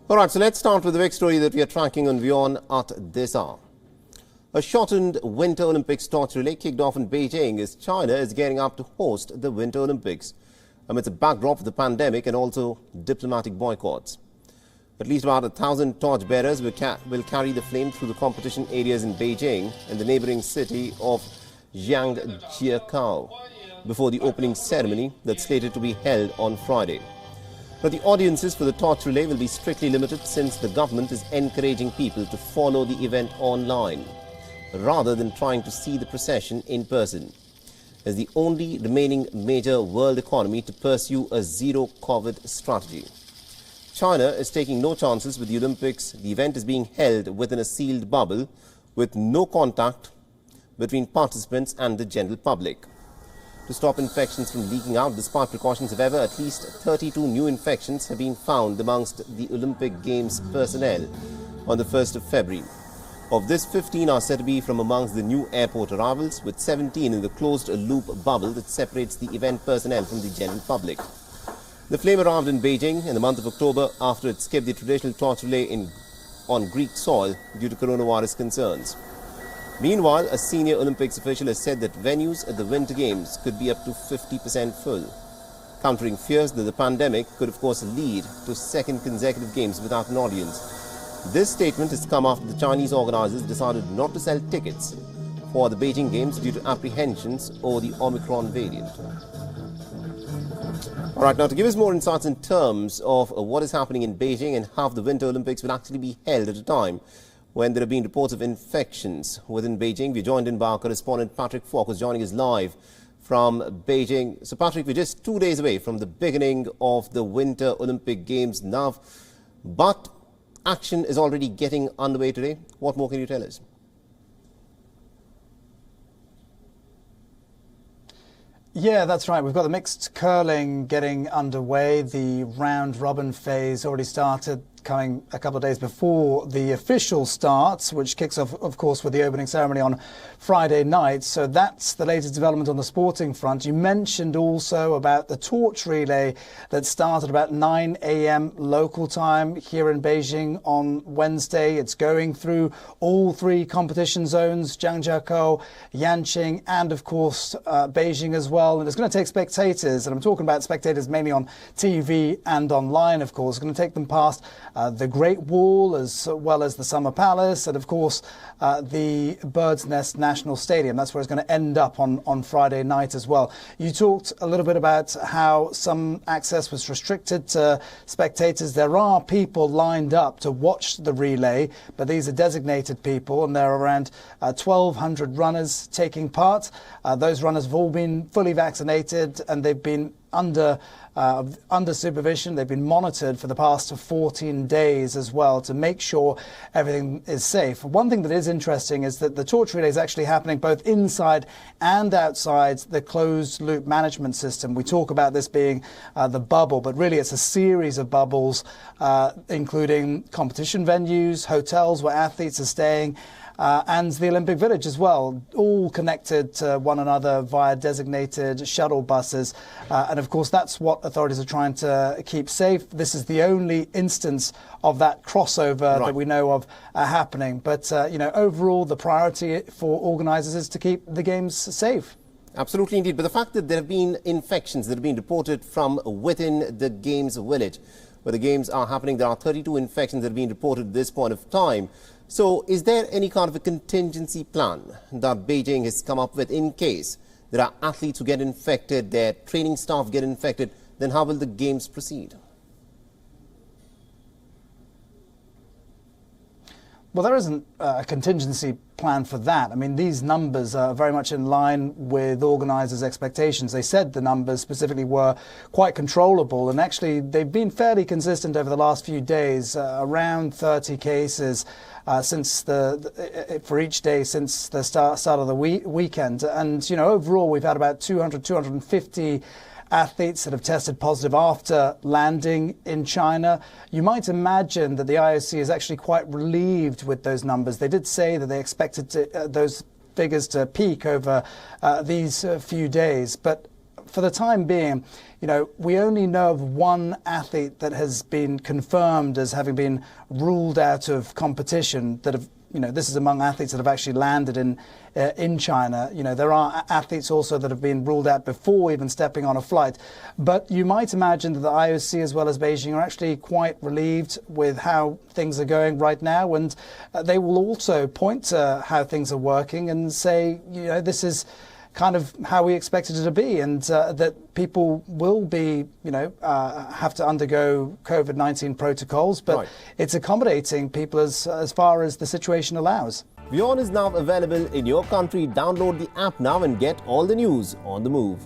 All right, so let's start with the big story that we are tracking on WION at this hour. A shortened Winter Olympics torch relay kicked off in Beijing as China is gearing up to host the Winter Olympics amidst a backdrop of the pandemic and also diplomatic boycotts. At least about 1,000 torch bearers will carry the flame through the competition areas in Beijing and the neighboring city of Zhangjiakou before the opening ceremony that's slated to be held on Friday. But the audiences for the torch relay will be strictly limited since the government is encouraging people to follow the event online rather than trying to see the procession in person. As the only remaining major world economy to pursue a zero-COVID strategy. China is taking no chances with the Olympics. The event is being held within a sealed bubble with no contact between participants and the general public. To stop infections from leaking out, despite precautions, however, at least 32 new infections have been found amongst the Olympic Games personnel on the 1st of February. Of this, 15 are said to be from amongst the new airport arrivals, with 17 in the closed-loop bubble that separates the event personnel from the general public. The flame arrived in Beijing in the month of October after it skipped the traditional torch relay on Greek soil due to coronavirus concerns. Meanwhile, a senior Olympics official has said that venues at the Winter Games could be up to 50% full, countering fears that the pandemic could of course lead to second consecutive games without an audience. This statement has come after the Chinese organizers decided not to sell tickets for the Beijing Games due to apprehensions over the Omicron variant. All right, now to give us more insights in terms of what is happening in Beijing and how the Winter Olympics will actually be held at a time when there have been reports of infections within Beijing. We're joined in by our correspondent Patrick Falk, who's joining us live from Beijing. So Patrick, we're just 2 days away from the beginning of the Winter Olympic Games now, but action is already getting underway today. What more can you tell us? Yeah, that's right. We've got the mixed curling getting underway. The round robin phase already started, coming a couple of days before the official starts, which kicks off, of course, with the opening ceremony on Friday night. So that's the latest development on the sporting front. You mentioned also about the torch relay that started about 9 a.m. local time here in Beijing on Wednesday. It's going through all three competition zones, Zhangjiakou, Yanqing, and, of course, Beijing as well. And it's going to take spectators, and I'm talking about spectators mainly on TV and online, of course. It's going to take them past the Great Wall, as well as the Summer Palace, and of course the Bird's Nest National Stadium. That's where it's going to end up on Friday night as well. You talked a little bit about how some access was restricted to spectators. There are people lined up to watch the relay, but these are designated people, and there are around 1,200 runners taking part. Those runners have all been fully vaccinated, and they've been under supervision. They've been monitored for the past 14 days as well to make sure everything is safe. One thing that is interesting is that the torch relay is actually happening both inside and outside the closed loop management system. We talk about this being the bubble, but really it's a series of bubbles, including competition venues, hotels where athletes are staying, and the Olympic Village as well, all connected to one another via designated shuttle buses. And of course, that's what authorities are trying to keep safe. This is the only instance of that crossover that we know of happening. But, overall, the priority for organisers is to keep the games safe. Absolutely indeed. But the fact that there have been infections that have been reported from within the Games Village, where the games are happening, there are 32 infections that have been reported at this point of time. So is there any kind of a contingency plan that Beijing has come up with in case there are athletes who get infected, their training staff get infected? Then how will the games proceed? Well, there isn't a contingency plan for that. I mean, these numbers are very much in line with organisers' expectations. They said the numbers specifically were quite controllable, and actually they've been fairly consistent over the last few days, around 30 cases for each day since the start of the weekend. And, overall we've had about 250 athletes that have tested positive after landing in China. You might imagine that the IOC is actually quite relieved with those numbers. They did say that they expected those figures to peak over these few days, but for the time being, we only know of one athlete that has been confirmed as having been ruled out of competition that have, this is among athletes that have actually landed in China. There are athletes also that have been ruled out before even stepping on a flight. But you might imagine that the IOC as well as Beijing are actually quite relieved with how things are going right now. And they will also point to how things are working and say, this is kind of how we expected it to be, and that people will be, have to undergo COVID-19 protocols, but it's accommodating people as far as the situation allows. WION is now available in your country. Download the app now and get all the news on the move.